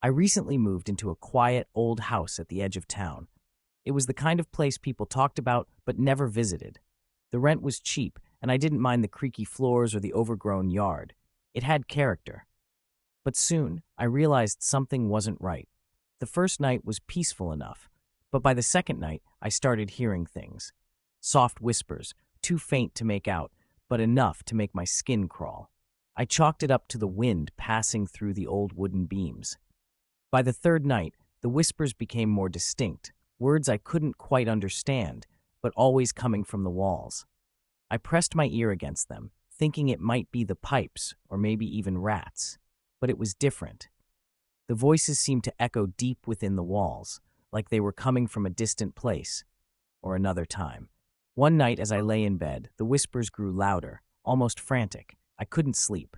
I recently moved into a quiet, old house at the edge of town. It was the kind of place people talked about but never visited. The rent was cheap, and I didn't mind the creaky floors or the overgrown yard. It had character. But soon, I realized something wasn't right. The first night was peaceful enough, but by the second night, I started hearing things. Soft whispers, too faint to make out, but enough to make my skin crawl. I chalked it up to the wind passing through the old wooden beams. By the third night, the whispers became more distinct, words I couldn't quite understand, but always coming from the walls. I pressed my ear against them, thinking it might be the pipes or maybe even rats. But it was different. The voices seemed to echo deep within the walls, like they were coming from a distant place or another time. One night as I lay in bed, the whispers grew louder, almost frantic. I couldn't sleep.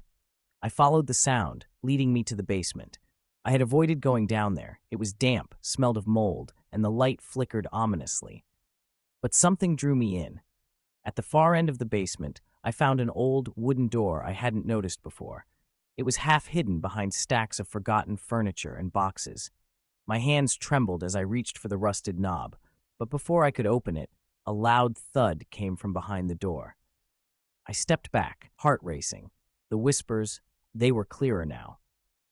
I followed the sound, leading me to the basement. I had avoided going down there. It was damp, smelled of mold, and the light flickered ominously. But something drew me in. At the far end of the basement, I found an old wooden door I hadn't noticed before. It was half hidden behind stacks of forgotten furniture and boxes. My hands trembled as I reached for the rusted knob, but before I could open it, a loud thud came from behind the door. I stepped back, heart racing. The whispers, they were clearer now.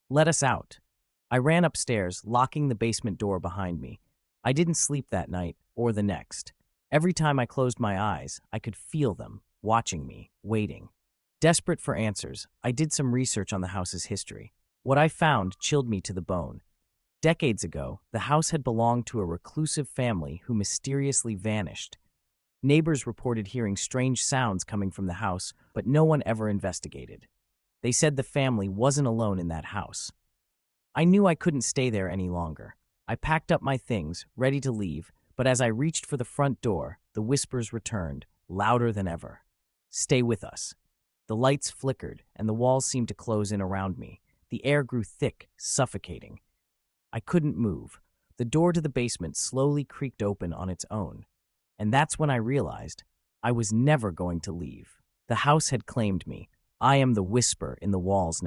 "Let us out." I ran upstairs, locking the basement door behind me. I didn't sleep that night or the next. Every time I closed my eyes, I could feel them, watching me, waiting. Desperate for answers, I did some research on the house's history. What I found chilled me to the bone. Decades ago, the house had belonged to a reclusive family who mysteriously vanished. Neighbors reported hearing strange sounds coming from the house, but no one ever investigated. They said the family wasn't alone in that house. I knew I couldn't stay there any longer. I packed up my things, ready to leave, but as I reached for the front door, the whispers returned, louder than ever. "Stay with us." The lights flickered, and the walls seemed to close in around me. The air grew thick, suffocating. I couldn't move. The door to the basement slowly creaked open on its own. And that's when I realized I was never going to leave. The house had claimed me. I am the whisper in the walls now.